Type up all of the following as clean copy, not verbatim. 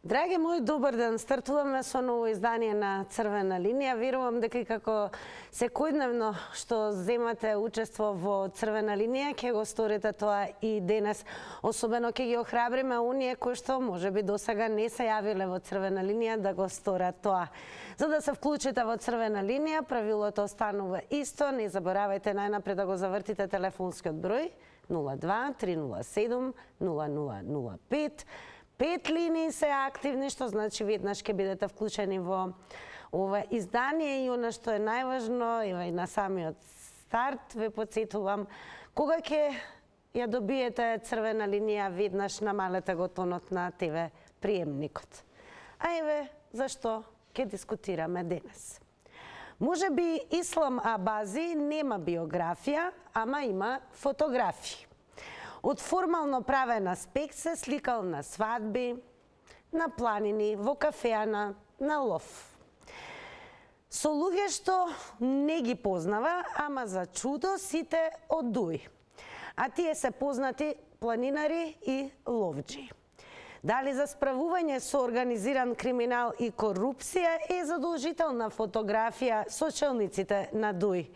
Драги мои, добар ден. Стартуваме со ново издание на Црвена линија. Верувам дека и како секојдневно што земате учество во Црвена линија, ќе го сторите тоа и денес. Особено ќе ги охрабриме оние кои што можеби досега не се јавиле во Црвена линија да го сторат тоа. За да се вклучите во Црвена линија, правилото останува исто. Не заборавајте најнапред да го завртите телефонскиот број 02 307 0005. 5 линии се активни, што значи веднаш ќе бидете вклучени во ова издание и она што е најважно, и на самиот старт ве потсетувам, кога ќе ја добиете Црвена линија, веднаш намалете го тонот на ТВ приемникот. А еве зашто ќе дискутираме денес. Може би Ислам Абази нема биографија, ама има фотографии. Од формално правен аспект се сликал на свадби, на планини, во кафеана, на лов. Со луѓе што не ги познава, ама за чудо сите од Дуј. А тие се познати планинари и ловџи. Дали за справување со организиран криминал и корупција е задолжителна фотографија со челниците на Дуј.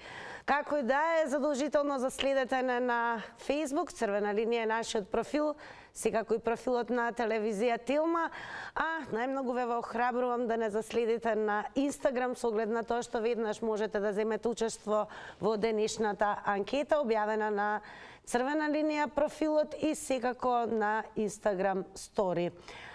Како и да е, задолжително за следење на Facebook, Црвена линија е нашиот профил, секако и профилот на телевизија Телма, а најмногу ве охрабрувам да не заследите на Instagram со оглед на тоа што веднаш можете да земете учество во денешната анкета објавена на Црвена линија профилот и секако на Instagram Story.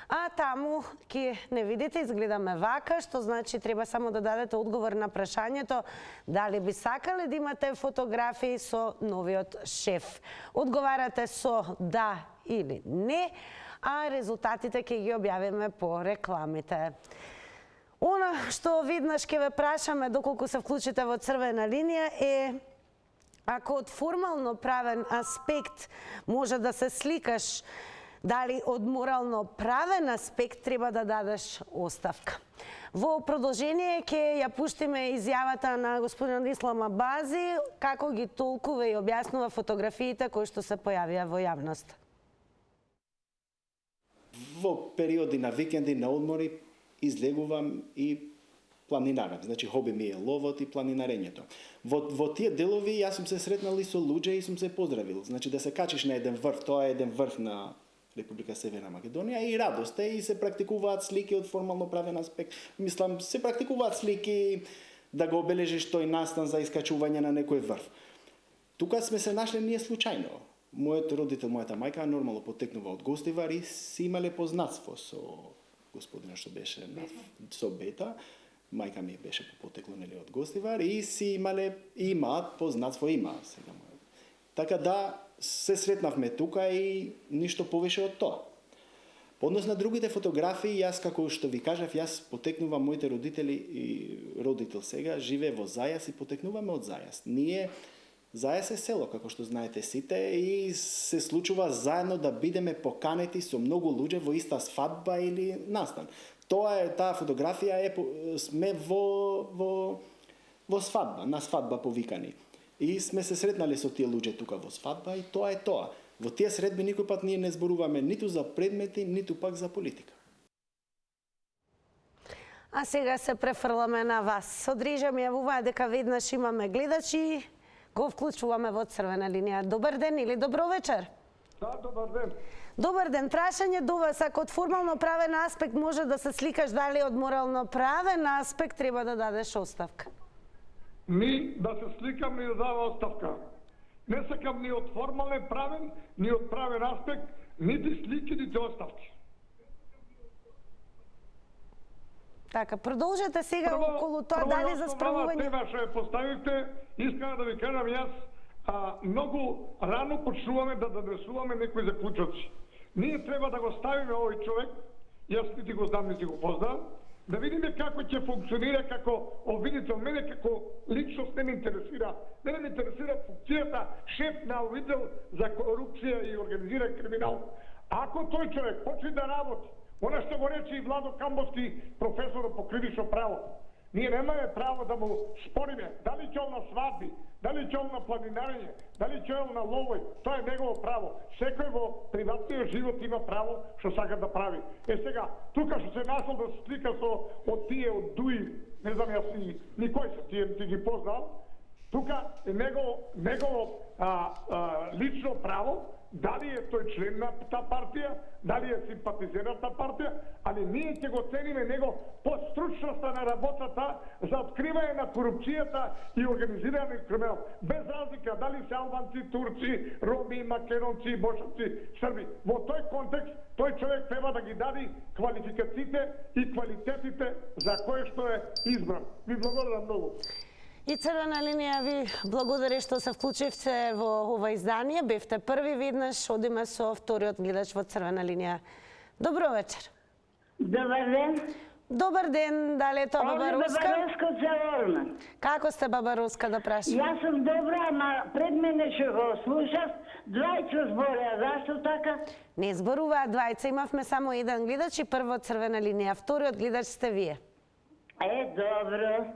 А таму ќе не видите, изгледаме вака, што значи треба само да дадете одговор на прашањето дали би сакале да имате фотографии со новиот шеф. Одговарате со да или не, а резултатите ќе ги објавиме по рекламите. Она што веднаш ќе ве прашаме доколку се вклучите во Црвена линија е: ако од формално правен аспект може да се сликаш, дали од морално правен аспект треба да дадеш оставка? Во продолжение ќе ја пуштиме изјавата на господин Ислам Абази, како ги толкува и објаснува фотографиите кои што се појавија во јавност. Во периоди на викенди, на одмори, излегувам и планинарам. Значи, хоби ми е ловот и планинарењето. Во тие делови јас сум се сретнал и со луѓе и сум се поздравил. Значи, да се качиш на еден врв, тоа е еден врв на Република Северна Македонија и радост е и се практикуваат слики од формално правен аспект. Мислам, се практикуваат слики да го обележиш тој настан за искачување на некој врв. Тука сме се нашли ние случајно. Мојот родител, мојата мајка нормално потекнува од Гостивар и си имале познатство со господинот што беше со Бета. Мајка ми беше по потекло нели од Гостивар и си имаат познатство сега. Така да се сретнавме тука и ништо повеќе од тоа. По однос на другите фотографии, јас како што ви кажав, јас потекнувам, моите родители и родител сега живее во Зајас и потекнуваме од Зајас. Ние Зајас е село, како што знаете сите, и се случува заедно да бидеме поканети со многу луѓе во иста свадба или настан. Таа фотографија сме во свадба, на свадба повикани. И сме се сретнали со тие луѓе тука во свадба и тоа е тоа. Во тие средби никој пат ние не зборуваме ниту за предмети, ниту пак за политика. А сега се префрламе на вас. Одрижа ми јавуваат дека веднаш имаме гледачи, го вклучуваме во Црвена линија. Добар ден или добро вечер? Да, добар ден. Добар ден. Прашање до вас, ако од формално правен аспект може да се сликаш, дали од морално правен аспект треба да дадеш оставка? Ни да се сликам, ни да дава оставка. Не сакам ни од формален правен, ни од правен аспект, нити слики, нити оставки. Така, продолжете сега околу тоа дали за справување. Прво, тема што ја поставивте, искам да ви кажам јас, многу рано почнуваме да донесуваме некои заклучоци. Ние треба да го ставиме овој човек, јас нити го знам, нити го познавам, да видиме како ќе функционира како обвинител. Мене како личност не ме интересира. Мене ме интересира функцијата шеф на оддел за корупција и организиран криминал. Ако тој човек почне да работи, она што го рече и Владо Камбовски, професор по кривично право, Ние немаме право да му спориме дали ќе он на свадби, дали ќе он на планинарење, дали ќе он на ловој, тоа е негово право. Секој во приватниот живот има право што сака да прави. Сега, тука што се нашол да се слика со од тие од Дуи, не знам јас ни кој се тие, ти ги познал, тука е негово лично право, дали е тој член на таа партија, дали е симпатизер на таа партија, али ние ќе го цениме него по стручноста на работата за откривање на корупцијата и организираниот криминал, без разлика дали се албанци, турци, роми, македонци, бошанци, срби. Во тој контекст, тој човек треба да ги даде квалификациите и квалитетите за кои што е избран. Ви благодарам многу. И Црвена линија ви благодари што се вклучивте во ова издание. Бевте први, виднаш одиме со вториот гледач во Црвена линија. Добро вечер. Добар ден. Добар ден, дали е тоа Баба Руска? Баба Руска од Заворна. Како сте, Баба Руска, да прашам? Јас сум добра, ама пред мене што го слушав, двајца збореа. Зашто така? Не зборуваат двајца, имавме само еден гледач и прво Црвена линија, вториот гледач сте вие. Добро.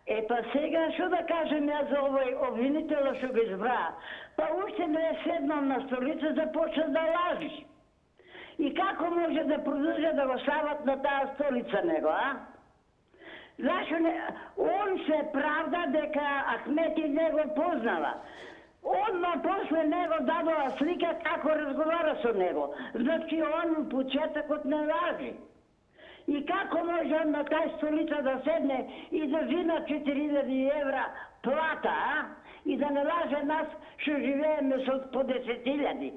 Па сега што да кажем јас за овој обвинител што го избра? Па уште не седнал на столица, започна да лажи. И како може да продолжа да го стават на таа столица него, а? Зашо не... Он се правда дека Ахмети него познава. Одма после него дадова слика како разговара со него. Значи он у почетокот не лажи. И како може на тај столица да седне и да зина 4000 евра плата, а? И да не лаже нас што живееме со по 10.000.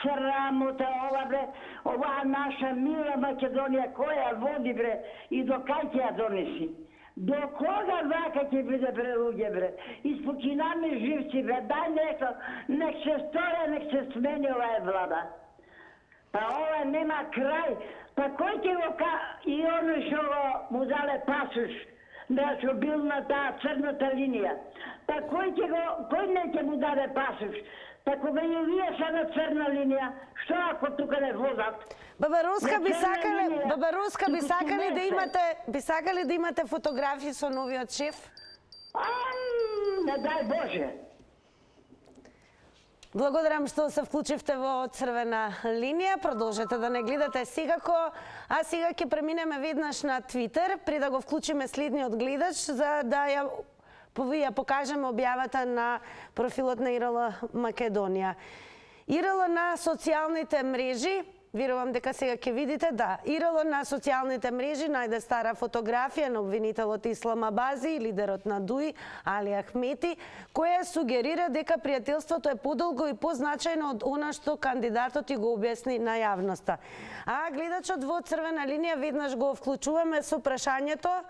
Срамота ова бре, оваа наша мила Македонија која води бре и до кај ќе ја донеси? До кога вака ќе биде бре луѓе бре? Испокинаме живци бре, дај нешто, нек се сторе, нек се смени оваа влада. Па ова нема крај. Па кој ќе го и оно што му дале пасуш, да што бил на таа црната линија. Па кој не ќе му даде пасуш? Па кога и вие са на црна линија, што ако тука не возат? Баба Руска, би сакали да имате фотографии со новиот шеф? Не дај Боже. Благодарам што се вклучивте во Црвена линија. Продолжете да не гледате секако. А сега ќе преминеме веднаш на Твитер, пред да го вклучиме следниот гледач, за да ја покажеме објавата на профилот на ИРЛ Македонија. ИРЛ на социјалните мрежи, верувам дека сега ќе видите, да, ИРЛ на социјалните мрежи најде стара фотографија на обвинителот Ислам Абази, лидерот на Дуи, Али Ахмети, која сугерира дека пријателството е подолго и позначајно од она што кандидатот и го објасни на јавноста. А гледачот во Црвена линија веднаш го вклучуваме со прашањето: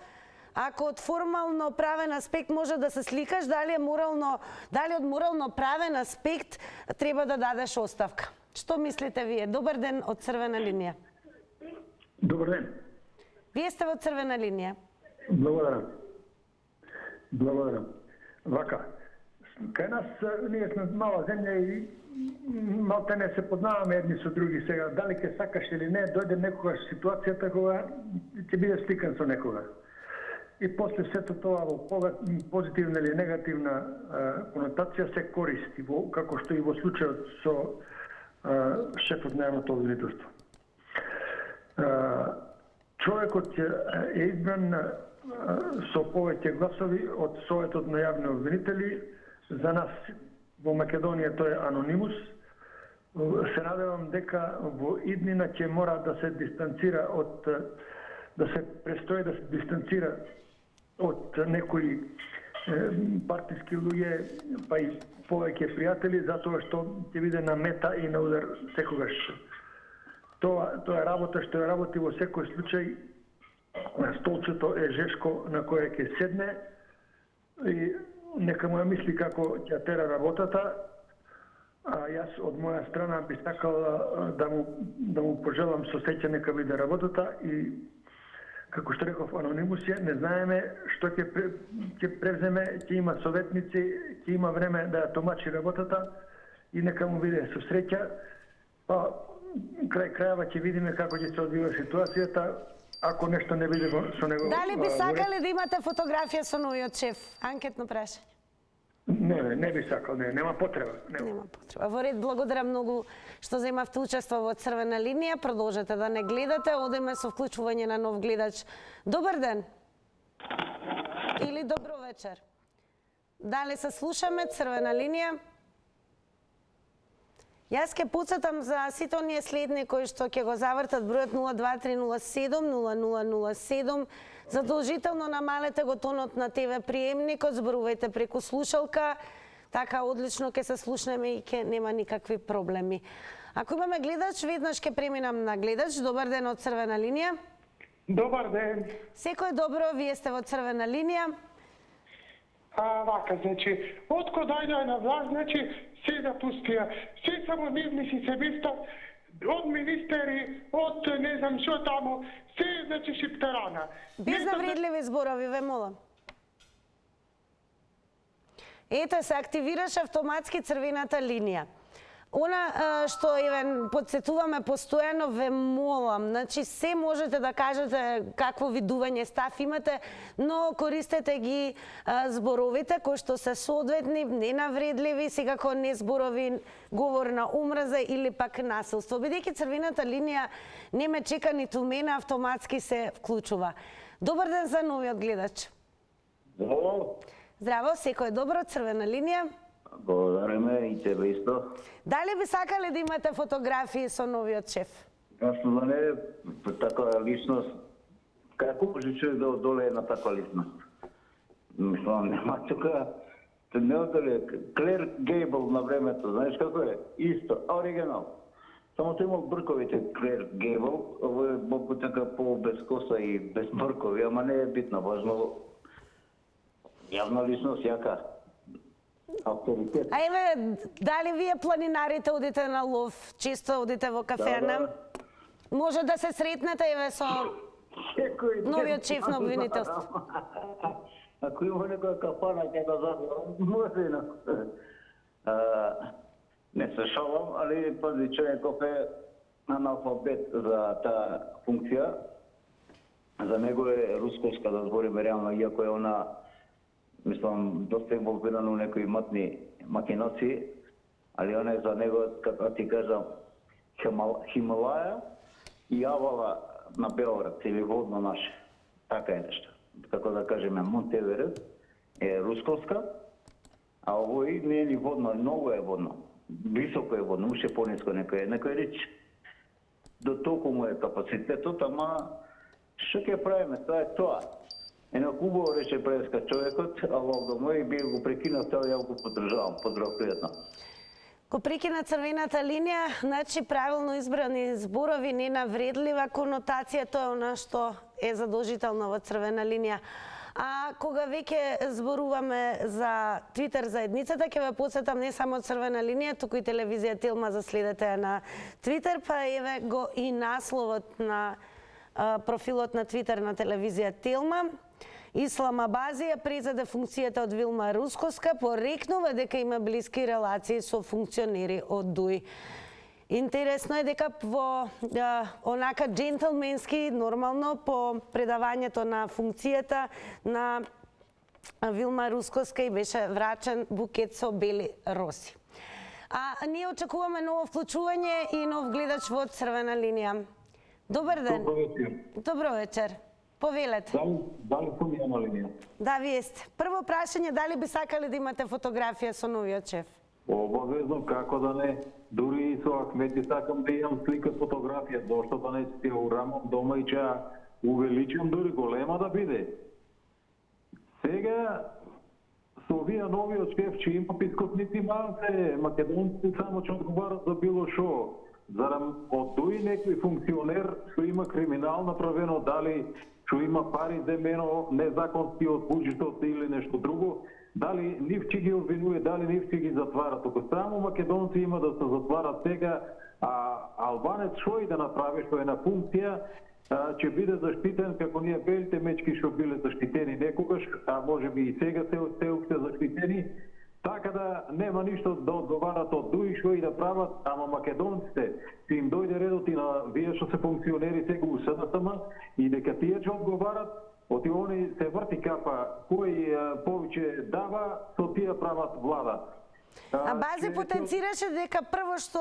ако од формално правен аспект може да се сликаш, дали од морално правен аспект треба да дадеш оставка? Што мислите вие? Добар ден од Црвена линија. Добар ден. Вие сте во Црвена линија. Благодарам. Вака, кај нас ние сме мала земја и малте не се познаваме едни со други сега. Дали ќе сакаш или не, дојде некогаш ситуацијата кога ќе биде сликан со некога. И после сето тоа во позитивна или негативна конотација се користи, како што и во случајот со шефот на јавното обвинителство. Човекот е избран со повеќе гласови од Советот на јавни обвинители. За нас во Македонија тој е анонимус. Се надевам дека во иднина ќе мора да се дистанцира да се престои да се дистанцира од некои партиски луѓе, па и повеќе пријатели, затоа што ќе биде на мета и на удар секогаш. Тоа е работа што ја работи во секој случај. Столчето е жешко на кое ќе седне и нека му ја мисли како ќе тера работата. А јас од моја страна би сакал да му пожелам со среќа нека биде работата и како што реков, анонимус е, не знаеме што ќе превземе, ќе има советници, ќе има време да ја томачи работата и нека му биде со среќа. Па крај крајава ќе видиме како ќе се одвива ситуацијата. ако нешто не биде со него... Дали би сакале да имате фотографија со новиот шеф? Анкетно прашање. Не би сакал, нема потреба. Нема потреба. Во ред, благодарам многу што земавте учество во Црвена линија. Продолжете да не гледате. Одеме со вклучување на нов гледач. Добар ден. Или добро вечер. Дали се слушаме Црвена линија? Јас ќе потсетам за сите оние следни кои што ќе го завртат бројот 02307 0007. Задолжително намалете го тонот на ТВ приемникот, зборувајте преку слушалка, така одлично ќе се слушнеме и ќе нема никакви проблеми. Ако имаме гледач, веднаш ќе преминам на гледач. Добар ден од Црвена линија. Добар ден. Секој добро, вие сте во Црвена линија. Вака, значи, откој дојдоа на власт, значи, се запустија. Се само нивни се бивта, од министери, од не знам што таму, се, значи, шиптерана. Без навредливи зборови, ве молам. Ето се активираше автоматски црвената линија. Она што еве подсетуваме постојано, ве молам, значи се можете да кажете какво видување став имате, но користете ги зборовите кои што се соодветни, ненавредливи, секако не зборови говор на омраза или пак насилство. Бидејќи црвената линија не ме чека ниту мене, автоматски се вклучува. Добар ден за новиот гледач. Здраво. Здраво, секој добро, Црвена линија. Благодариме и тебе исто. Дали би сакале да имате фотографии со новиот шеф? Јасно да не, таква личност, како може човек да одолее на таква личност? Мислам, нема тука, не одолее, Клер Гейбл на времето, знаеш како е? Исто, оригинал. Само тој имал брковите Клер Гейбл, ово е малку така по-без коса и без бркови, ама не е битно, важно јавна личност, јака. Авторитет. А еве, дали вие планинарите одите на лов, често одите во кафена? Да. Може да се сретнете еве со новиот шеф на обвинителство. Ако има некоја кафана, ќе да загледам, може на... Не се шалам, али пази човеков е аналфабет за таа функција. За него е русковска, да збориме реално, иако е она, мислам, доста инволвирано у некои матни макинации, али она е за него, како ти кажам, Хималаја и Авала на Белорад, или водно наше. Така е нешто. Како да кажеме, Монтеверет е русковска, а овој не е ни водно, многу е водно. Високо е водно, уште пониско некој реч. До толку му е капацитетот, ама што ќе правиме, тоа е тоа. Едно хубаво рече преска човекот, а во мој би го прекинал, тоа ја го поддржавам, поздрав пријатно. Го прекина црвената линија, значи правилно избрани зборови, ненавредлива конотација, тоа е она што е задолжително во Црвена линија. А кога веќе зборуваме за Твитер заедницата, ќе ве потсетам не само Црвена линија, туку и телевизија Телма, заследете на Твитер, па еве го и насловот на профилот на Твитер на телевизија Телма. Ислам Абази ја презеде функцијата од Вилма Русковска, порекнува дека има блиски релации со функционери од ДУИ. Интересно е дека во онака джентлменски, нормално, по предавањето на функцијата на Вилма Русковска и беше врачен букет со бели рози. А ние очекуваме ново вклучување и нов гледач во Црвена линија. Добар ден. Добро вечер. Добро вечер. Повелете. Дали сум ја на линија? Да, вие сте. Прво прашање, дали би сакале да имате фотографија со новиот шеф? Обавезно, како да не. Дури и со Ахмети сакам да имам слика фотографија, зашто да не си ја урамам дома и ќе увеличам дури голема да биде. Сега, со овие новиот шеф, че има пискотници малце, македонци само ќе одговарат за било шо. Зарам од тој некој функционер што има криминал направено, дали што има пари земено незаконски од буџетот или нешто друго, дали нив ќе ги обвинува, дали нив ќе ги затвара. Току само македонци има да се затварат сега, а албанец што и да направи, што е на функција, ќе биде заштитен како ние белите мечки што биле заштитени некогаш, а може би и сега се уште заштитени. Така да нема ништо да одговарат од дуи што и да прават, ама македонците си им дојде редот и на вие што се функционери сега у СДСМ и дека тие ќе одговарат, оти они се врти капа кој повеќе дава, со тие прават влада. А Бази потенцираше дека прво што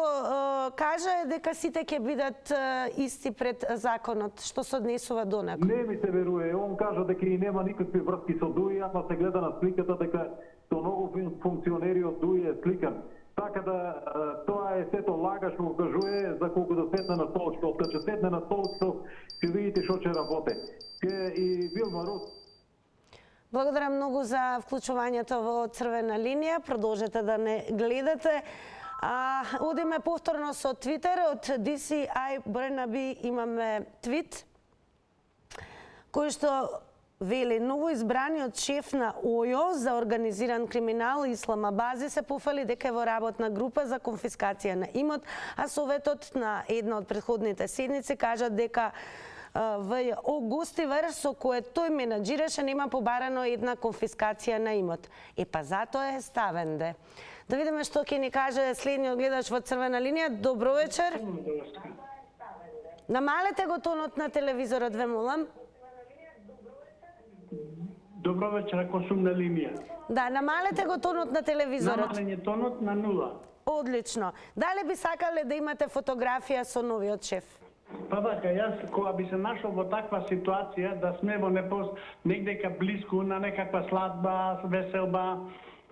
кажа е дека сите ќе бидат исти пред законот, што се однесува до него. Не ми се веруе, он кажа дека и нема никакви врски со дуи, ама се гледа на сликата дека со многу функционери од дуи е сликан. Така да тоа е сето лага што го кажува за колку да седне на столчето. Кога ќе седне на столчето, ќе видите што ќе работи. И Вилма Рус. Благодарам многу за вклучувањето во Црвена линија. Продолжете да не гледате. Одиме повторно со Твитер. Од DCI Burnaby имаме твит кој што вели: новоизбраниот шеф на ОЈО за организиран криминал Ислам Абази се пофали дека е во работна група за конфискација на имот, а Советот на една од претходните седници кажа дека ВЈО Гостивар, со кое тој менаџираше, нема побарано една конфискација на имот. Па затоа е ставен де. Да видиме што ќе ни каже следниот гледач во Црвена линија. Добро вечер. Намалете го тонот на телевизорот, ве молам. Добро вечер, ако сум на линија. Да, намалете го тонот на телевизорот. Намален тонот на 0. Одлично. Дали би сакале да имате фотографија со новиот шеф? Па така, јас кога би се нашол во таква ситуација, да сме во негдека близко на некаква свадба, веселба,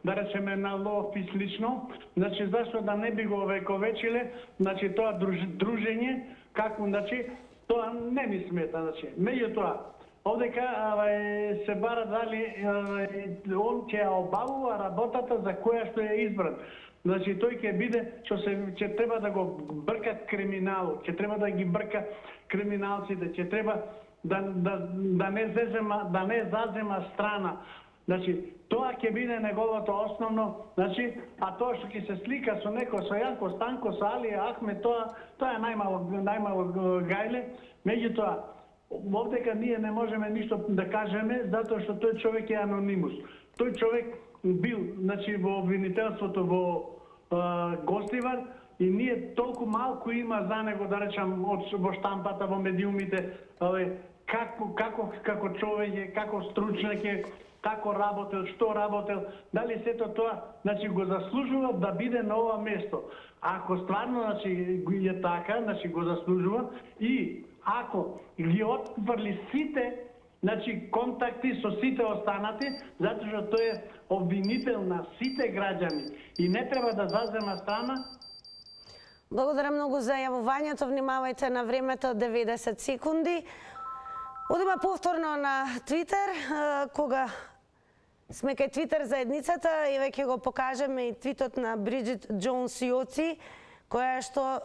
да речеме на лов и слично, значи зашто да не би го вековечиле, значи тоа дружење, како, значи, тоа не ми смета, значи. Меѓутоа, овдека се бара дали он ќе обавува работата за која што е избран. Значи тој ќе биде ќе треба да го брка криминалот, ќе треба да ги брка криминалците, ќе треба да не зазема страна. Значи тоа ќе биде неговото основно, значи, а тоа што ќе се слика со некој, со Јанко Станко, со Алија Ахмед, тоа е најмало гајле. Меѓутоа, овдека ние не можеме ништо да кажеме, затоа што тој човек е анонимус. Тој човек бил, значи, во обвинителството во Гостивар и ние толку малку има за него, да речам, во штампата, во медиумите, како човек, како стручнак е, како работел, што работел, дали сето тоа, значи, го заслужува да биде на ова место. Ако стварно, значи, е така, значи, го заслужува и ако ги отфрли сите, значи, контакти со сите останати, затоа што тој е обвинител на сите граѓани и не треба да зазема страна. Благодарам многу за јавувањето. Внимавајте на времето, 90 секунди. Одиме повторно на Твитер, кога сме кај Твитер заедницата, еве ќе го покажеме и твитот на Бриджит Джонс Јоци, која што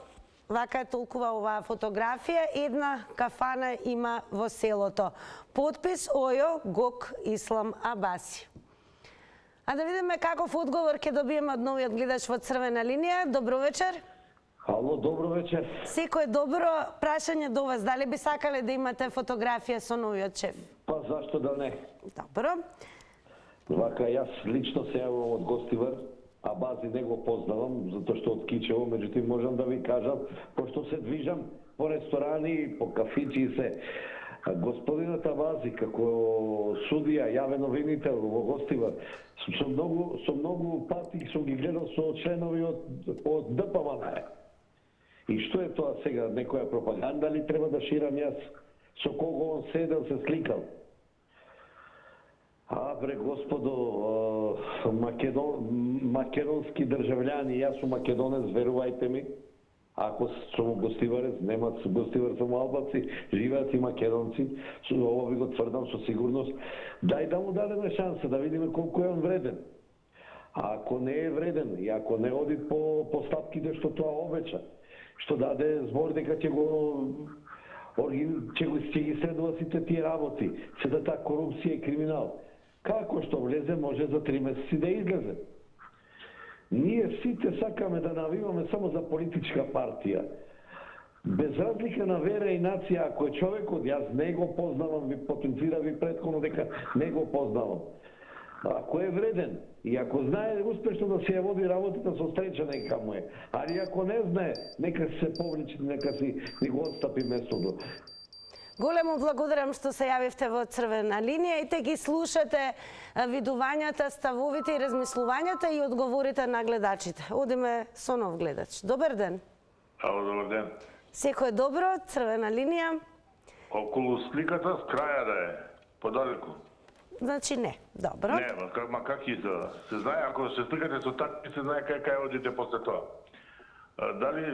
вака е толкува оваа фотографија: една кафана има во селото. Подпис ОЈО ГОК Ислам Абаси. А да видиме каков одговор ќе добиеме од новиот гледач во Црвена линија. Добро вечер. Ало, добро вечер. Секој добро. Прашање до вас: дали би сакале да имате фотографија со новиот шеф? Па зашто да не? Добро. Вака, јас лично се јавувам од Гостивар, а Бази не го познавам, затоа што од Кичево, меѓутоа можам да ви кажам, пошто се движам по ресторани, по кафици и се. Господинот Абази, како судија, јавен обвинител во Гостивар, со многу пати сум ги гледал со членови од ДПМН. И што е тоа сега, некоја пропаганда ли треба да ширам јас? Со кого он седел, се сликал? Бре, господо, македонски држављани, јас сум македонец, верувајте ми. Ако сум гостиварец, нема гостивар сум албаци, живеат и македонци, ово ви го тврдам со сигурност. Дај да му дадеме шанса, да видиме колку е он вреден. А ако не е вреден и ако не оди по стапките што тоа обеча, што даде збор дека ќе ги следува сите тие работи, сета таа корупција и криминал. Како што влезе, може за 3 месеци да излезе. Ние сите сакаме да навиваме само за политичка партија. Без разлика на вера и нација, ако е човекот, јас не го познавам, ви потенцира ви претходно дека не го познавам. Ако е вреден и ако знае успешно да си ја води работата, со среќа нека му е. Али ако не знае, нека се повлече, нека си го отстапи местото. Големо благодарам што се јавивте во Црвена линија и те ги слушате видувањата, ставовите и размислувањата и одговорите на гледачите. Одиме со нов гледач. Добар ден. Ало, добар ден. Секој добро, Црвена линија. Околу сликата с краја да е, подалеку. Значи не, добро. Не, ма как изгледа? Се знае, ако се сликате со такви, се знае кај одите после тоа. Дали,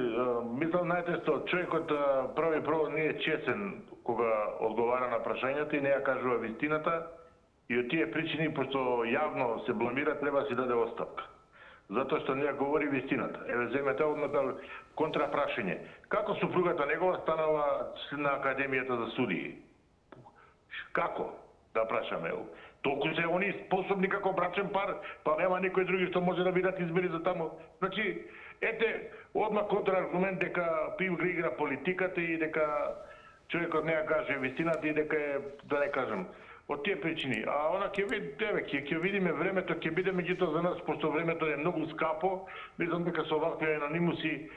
мислам, знаете што, човекот прво не е чесен кога одговара на прашањата и не ја кажува вистината и од тие причини, пошто јавно се бламира, треба да си даде оставка. Затоа што не ја говори вистината. Еве, земете одната контрапрашање. Како супругата негова станала на Академијата за судии? Како? Да прашаме. Толку се они способни како брачен пар, па нема некој други што може да бидат избери за тамо. Значи, ете, одма контраргумент дека пив игра политиката и дека човекот не ја каже вистината и дека е, да не кажем, од тие причини. А она ќе видиме времето, ќе биде меѓутоа за нас, пошто времето е многу скапо, мислам дека со вакви анонимуси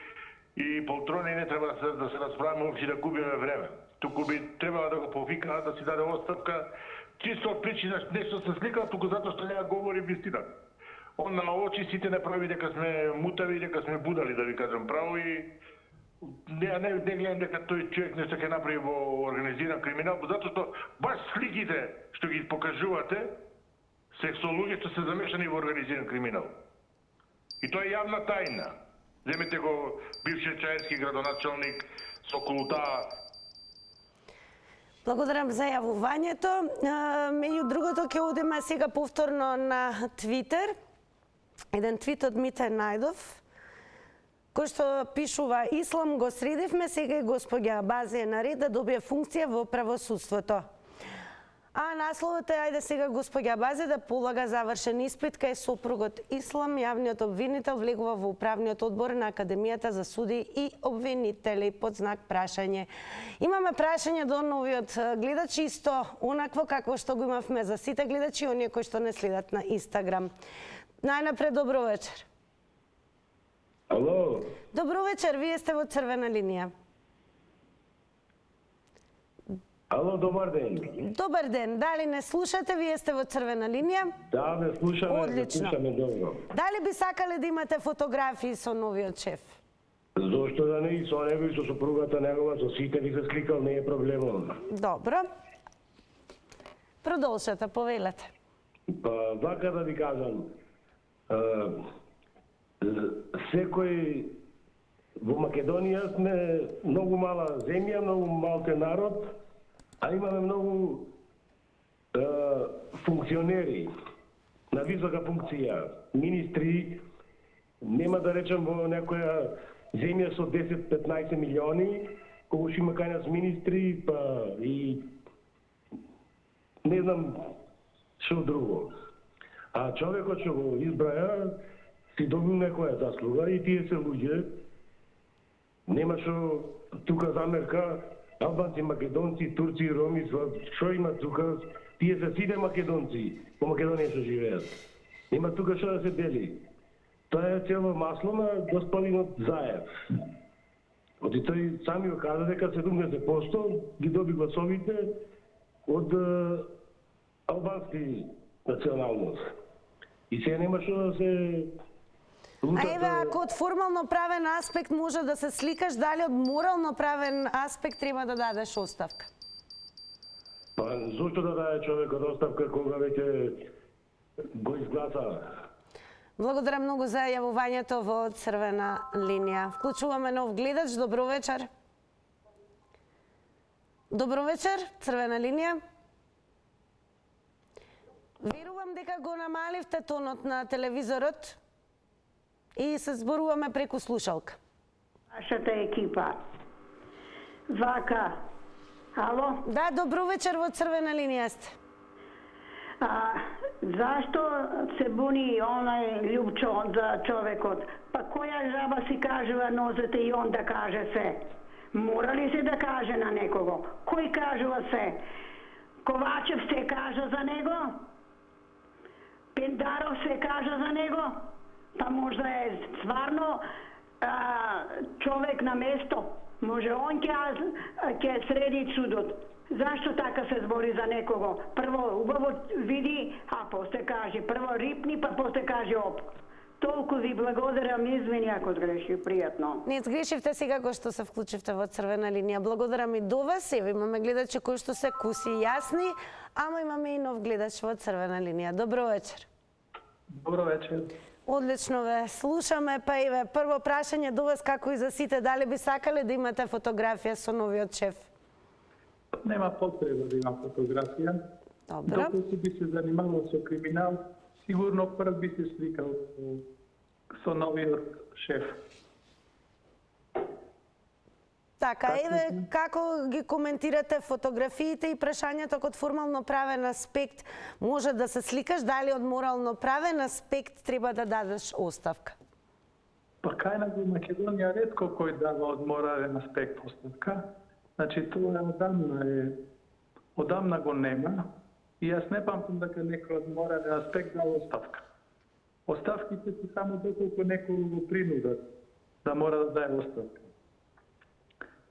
и полтрони не треба да се расправиме уопште да губиме време. Туку би требало да го повикаат да си даде оставка, чисто од причина нешто се слика, туку затоа што не ја говори вистината. Он на очи сите не прави дека сме мутави, дека сме будали, да ви кажам право, и не гледам дека тој човек нешто ќе направи во организиран криминал, затоа што баш сликите што ги покажувате се со луѓе што се замешани во организиран криминал. И тоа е јавна тајна. Земете го бившиот чајевски градоначалник со околу таа. Благодарам за јавувањето. Меѓу другото, ќе одиме сега повторно на Твитер. Еден твит од Мите Најдов, кој што пишува: Ислам го средивме, сега и господја Абази е наред да добие функција во правосудството. А насловот е: ајде сега господја Абази да полага завршен испит кај сопругот Ислам. Јавниот обвинител влегува во управниот одбор на Академијата за суди и обвинители под знак прашање. Имаме прашање до новиот гледач, исто онакво какво што го имавме за сите гледачи, оние кои што не следат на Инстаграм. Најнапред, добро вечер. Ало. Добро вечер, вие сте во Црвена линија. Ало, добар ден. Добар ден. Дали не слушате? Вие сте во Црвена линија? Да, не слушаме. Одлично. Не слушаме добро. Дали би сакале да имате фотографии со новиот шеф? Зошто да не, и со него и со сопругата негова, со сите ви се сликал, не е проблемот. Добро. Продолжете, повелете. Па, вака да ви кажам, секој во Македонија сме многу мала земја, многу малку народ, а имаме многу функционери на висока функција, министри, нема да речем во некоја земја со 10-15 милиони, кога ќе има кај нас министри, па и не знам што друго. А човекот што го избраја си добил некоја заслуга и тие се луѓе. Нема што тука замерка албанци, македонци, турци, роми, што има тука? Тие се сите македонци по Македонија што живеат. Нема тука што да се дели. Тоа е цело масло на господинот Заев. Оти тој сами го каза дека 70% ги доби гласовите од албански националност. И сега нема што да се... А еве, ако од формално правен аспект може да се сликаш, дали од морално правен аспект треба да дадеш оставка? Па, зошто да даде човекот оставка кога веќе го изгласа? Благодарам многу за јавувањето во Црвена линија. Вклучуваме нов гледач. Добро вечер. Добро вечер, Црвена линија. Верувам дека го намаливте тонот на телевизорот и се зборуваме преку слушалка. Вашата екипа. Вака. Ало? Да, добро вечер, во Црвена линија сте. Зашто се буни онај Љупчо за човекот? Па која жаба си кажува нозете и он да каже се? Мора ли се да каже на некого? Кој кажува се? Ковачев се кажа за него? Пендаров се кажа за него, па можда е стварно човек на место. Може он ќе среди чудот. Зашто така се збори за некого? Прво убаво види, а после кажи. Прво рипни, па после кажи оп. Толку ви благодарам, извини ако сгрешив, пријатно. Не сгрешивте сега кој што се вклучивте во Црвена линија. Благодарам и до вас. Ево имаме гледачи кои што се куси јасни, ама имаме и нов гледач во Црвена линија. Добро вечер. Добро вечер. Одлично ве слушаме, па еве прво прашање до вас како и за сите, дали би сакале да имате фотографија со новиот шеф? Нема потреба да има фотографија. Добро. Доколку би се занимавал со криминал, сигурно прв би се сликал со новиот шеф. Така, еве, како ги коментирате фотографиите и прашањето од формално правен аспект, може да се сликаш, дали од морално правен аспект треба да дадеш оставка? Па кај нас во Македонија ретко кој дава од морален аспект оставка. Значи, тоа одамна го нема и јас не памтам дека некој од морален аспект дава оставка. Оставките се само доколку некој го принудат да мора да даде оставка.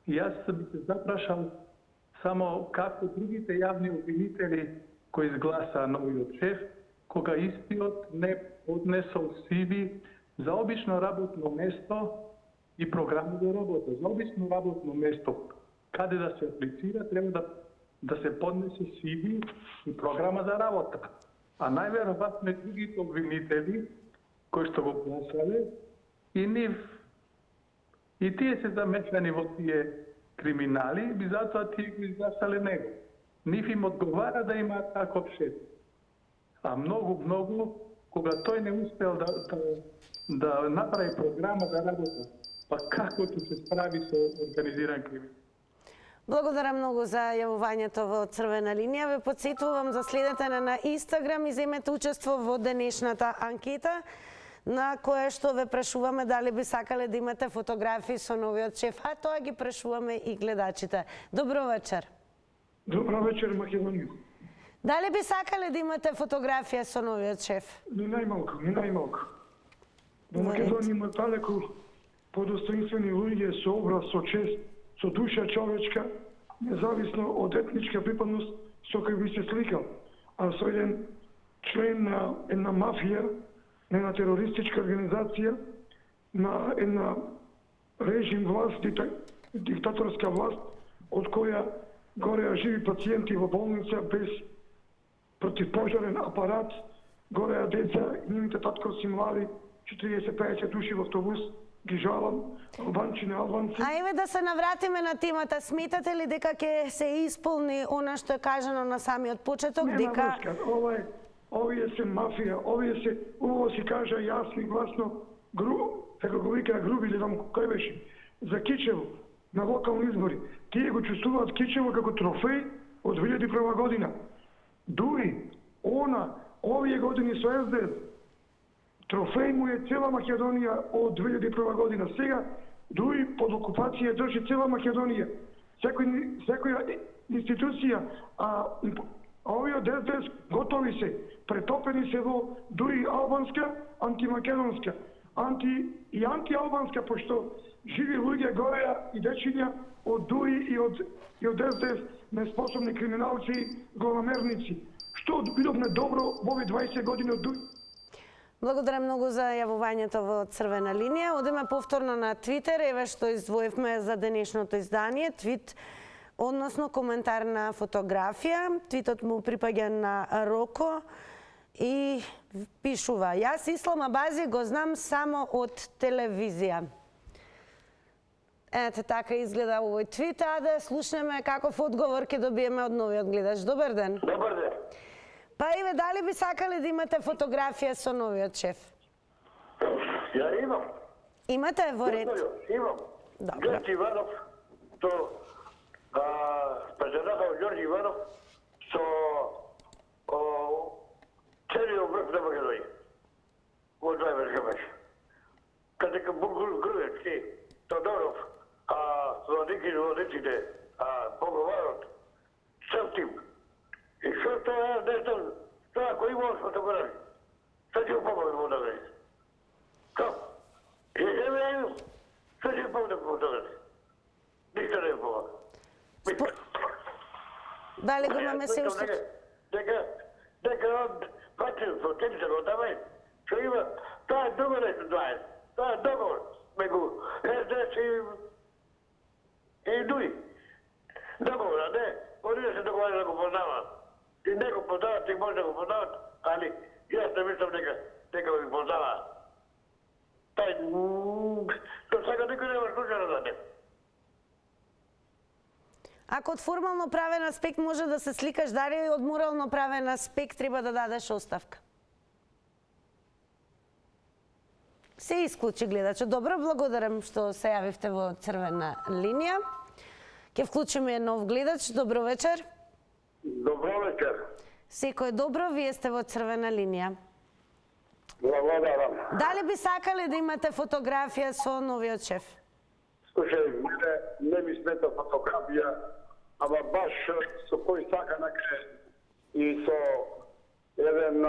И јас би се запрашал само како другите јавни обвинители кои изгласаа новиот шеф, кога истиот не однесол CV за обично работно место и програма за работа. За обично работно место каде да се аплицира, треба да се поднесе CV и програма за работа. А најверојатно другите обвинители кои што го гласале и тие се замешани во тие криминали, би затоа тие го изгласале него. Нив им одговара да има таков шеф. А многу, кога тој не успел да направи програма за работа, па како ќе се справи со организиран криминал? Благодарам многу за јавувањето во Црвена линија. Ве потсетувам за следете на Инстаграм и земете учество во денешната анкета, на која што ве прашуваме дали би сакале да имате фотографии со новиот шеф, а тоа ги прашуваме и гледачите. Добро вечер. Добро вечер, Македонија. Дали би сакале да имате фотографија со новиот шеф? Ни најмалку. Во Македонија има далеку подостоинствени луѓе со образ, со чест, со душа човечка, независно од етничка припадност, со кој би се сликал. А со еден член на една мафија, на една терористичка организација, на една режим власт, диктаторска власт, од која гореа живи пациенти во болница без противпожарен апарат, гореа деца, нивните татковци млади, 40-50 души во автобус, ги жалам, албанци, не албанци. А еве да се навратиме на темата. Сметате ли дека ќе се исполни она што е кажано на самиот почеток, дека овие се мафија, овие се, убаво си кажа јасно и гласно, како го вика груби, не знам кој беше, за Кичево, на локални избори. Тие го чувствуваат Кичево како трофеј од 2001 година. Дури овие години со СДС, трофеј му е цела Македонија од 2001 година. Сега, дури под окупација држи цела Македонија. Секоја институција, а овие од СДС готови се, претопени се во дури албанска, антимакедонска, и антиалбанска, пошто живи луѓе гореа и дечиња од дури и од СДС, неспособни криминалци, злонамерници. Што бидовме добро во овие 20 години од дури? Благодарам многу за јавувањето во Црвена линија. Одиме повторно на Твитер, еве што издвоивме за денешното издание. Твит, односно коментар на фотографија. Твитот му припаѓа на Роко и пишува: јас Ислам Абази го знам само од телевизија. Ете, така изгледа овој твит, а да слушнеме каков одговор ќе добиеме од новиот гледач. Добар ден. Добар ден. Па еве, дали би сакале да имате фотографија со новиот шеф? Ја имам. Имате во ред? Имам. Ѓорѓе Иванов, пазарахал Ѓорѓе Иванов со целиот врв на Македонија. Во драйверска беше. Каде Груевски, Тодоров, водителите, поговарот, цел тим. И што тоа, не знам, тоа кој имал фотографија. Што ќе помогне во тоа? Што? Што ќе помогне во тоа? Ништо не помогне. Дали го имаме се уште? Дека патил со темсер од тамај, што има, тоа е договор нешто тоа е. Тоа е договор меѓу СДС и ДУИ. Договор, а не? Оние се договарали да го познаваат. И не го познават, и може да го познават, али јас не мислам дека го познаваат. Тај, до сега никој нема слушано за него. Ако од формално правен аспект може да се сликаш, дали од морално правен аспект треба да дадеш оставка? Се исклучи гледачот. Добро, благодарам што се јавивте во црвена линија. Ќе вклучиме нов гледач. Добро вечер. Добро вечер. Секој добро, вие сте во црвена линија. Благодарам. Дали би сакале да имате фотографија со новиот шеф? Слушај, мене не ми смета фотографија, ама баш со кој сака накре и со еден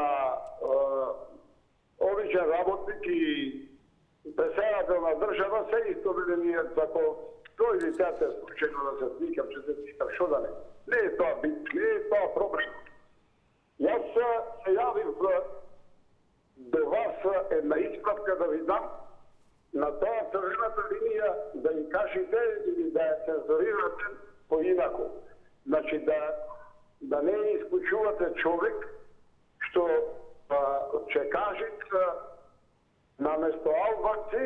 обичен работник и председател на држава, се исто биде ние како тој лицете случајно да се сникам, че се сникам, шо да не. Не е тоа бит, не е тоа проблем. Јас се јавив до вас една испратка да ви дам на тоа црвената линија да им кажете или да ја цензурирате поинаку. Значи да не исклучувате човек што ќе каже наместо албанци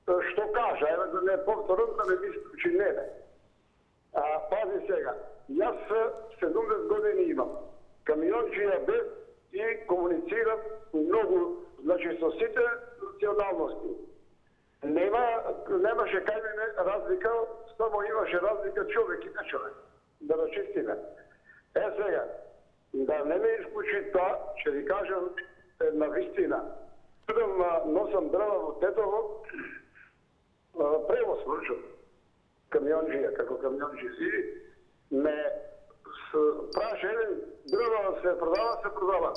што кажа, еве да не повторам да не ми исклучи мене. Пази сега, јас 70 години имам. Камионџија бев и комуницирам многу, значи со сите националности. Немаше кај мене разлика, само имаше разлика човек и не човек. Да рачистиме. Сега, да не ме исклучи тоа, ќе ви кажам една вистина. Носам дрва во Тетово, превоз вршам. Камионџија, како камионџи ме праша еден дрва се продава.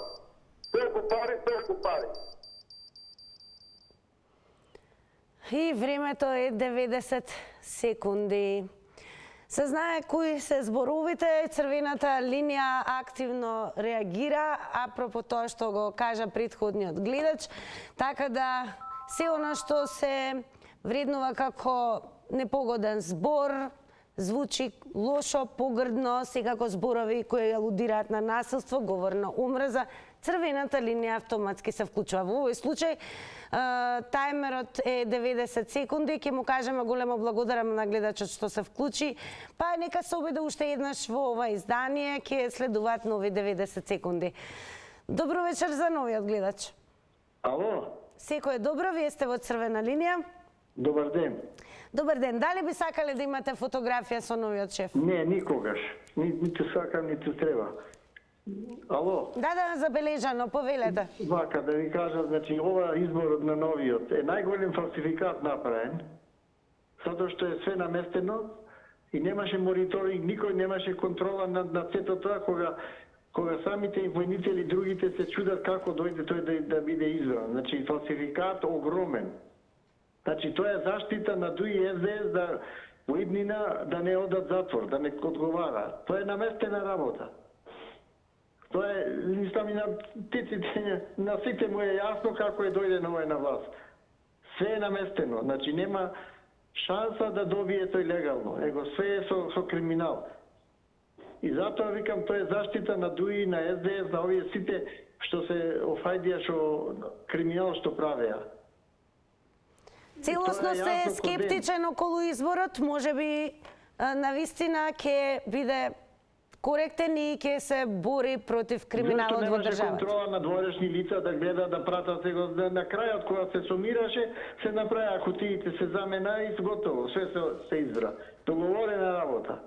Толку пари. И времето е 90 секунди. Се знае кои се зборовите, црвената линија активно реагира, апропо тоа што го кажа претходниот гледач, така да се она што се вреднува како непогоден збор, звучи лошо, погрдно, секако зборови кои алудираат на насилство, говор на омрза, црвената линија автоматски се вклучува. Во овој случај тајмерот е 90 секунди, ќе му кажеме големо благодарам на гледачот што се вклучи, па нека се обиде уште еднаш во ова издание, ќе следуваат нови 90 секунди. Добро вечер за новиот гледач. Ало? Секој е добро, вие сте во црвена линија. Добар ден. Добар ден. Дали би сакале да имате фотографија со новиот шеф? Не, никогаш. Ниту сакам, ниту треба. Ало? Да, забележано, повелете. Вака, да ви кажа, значи, ова изборот на новиот е најголем фалсификат направен, затоа што е све наместено и немаше мониторинг, никој немаше контрола над сето тоа, кога самите војници или другите се чудат како дојде тој да биде избран. Значи, фалсификат огромен. Значи, тоа е заштита на ДУИ и СДС да во иднина да не одат затвор, да не одговара. Тоа е наместена работа. Тоа е, мислам и на птиците, на сите му е јасно како е дојде овој на власт. Све е наместено, значи нема шанса да добие тој легално. Его све е со криминал. И затоа викам, тоа е заштита на ДУИ, на СДС, на овие сите што се офајдија што криминал што правеа. Целосно сте скептичен околу изборот, можеби навистина ќе биде коректен и ќе се бори против криминалот во државата. Зашто немаше контрола на дворешни лица да гледа, да пратат сега на крајот кога се сумираше, се направија кутиите, се замена и готово, све се избра. Договорена работа.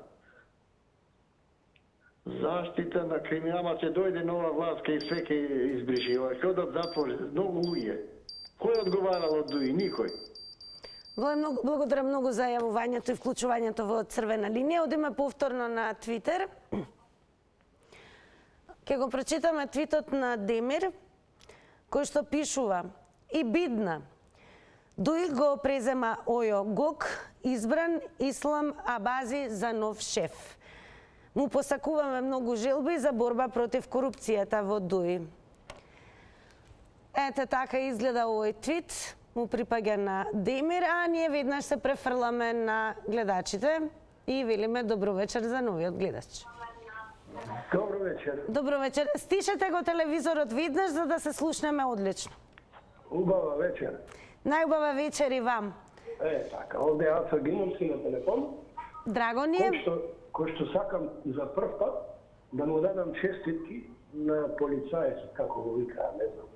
Заштита на криминала ќе дојде нова власт кај све ќе избриши, ќе одат затвор многу луѓе. Кој одговарал од ДУИ? Никој. Благодарам многу за јавувањето и вклучувањето во црвена линија. Одиме повторно на Твитер. Ќе го прочитаме твитот на Демир, кој што пишува и бидна. Дуи го презема Ојо Гок, избран Ислам Абази за нов шеф. Му посакуваме многу желби за борба против корупцијата во Дуи. Ете така изгледа овој твит, му припаѓа на Демир, а ние веднаш се префрламе на гледачите и велиме добро вечер за новиот гледач. Добро вечер. Добро вечер. Стишете го телевизорот веднаш за да се слушнеме одлично. Убава вечер. Најубава вечер и вам. Така, овде Аца Гимовски на телефон. Драго ни е. Кој што сакам за прв пат да му дадам честитки на полицајецот, како го викаа, не знам.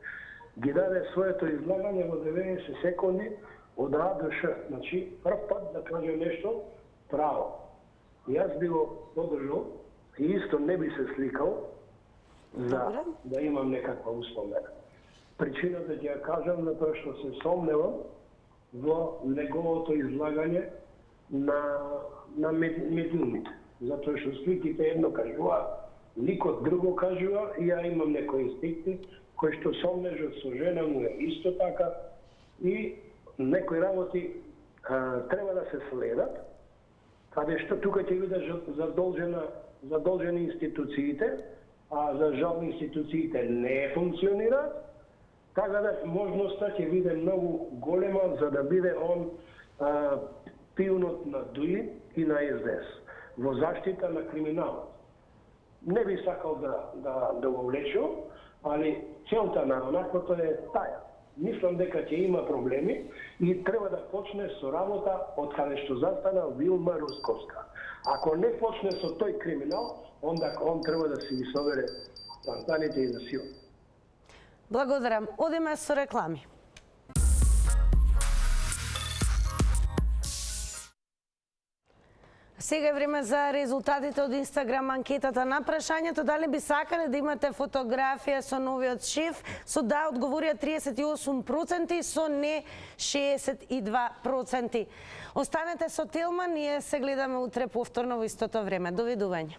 Ги даде своето излагање во 90 секунди од А до Ш. Значи, прв пат да каже нешто право. Јас би го подржал и исто не би се сликал за да имам некаква успомена. Причината ќе ја кажам на тоа што се сомневам во неговото излагање на медиумите. Затоа што сликите едно кажуваат, ликот друго кажува и ја имам некои инстинкти кои што сомнежот со жена му е исто така и некои работи треба да се следат, каде што тука ќе видиш задолжени институциите, а за жал институциите не функционираат, така да можноста ќе биде многу голема за да биде он пионот на ДУИ и на СДС во заштита на криминалот. Не би сакал да го влечу, али целта на онаквото е таја. Мислам дека ќе има проблеми и треба да почне со работа од каде што застана Вилма Русковска. Ако не почне со тој криминал, онда он треба да си ги собере плантаните и да сила. Благодарам. Одиме со реклами. Сега е време за резултатите од Инстаграм анкетата на прашањето дали би сакале да имате фотографија со новиот шеф. Со да одговорија 38%, со не 62%. Останете со Телма, ние се гледаме утре повторно во истото време. Довидување.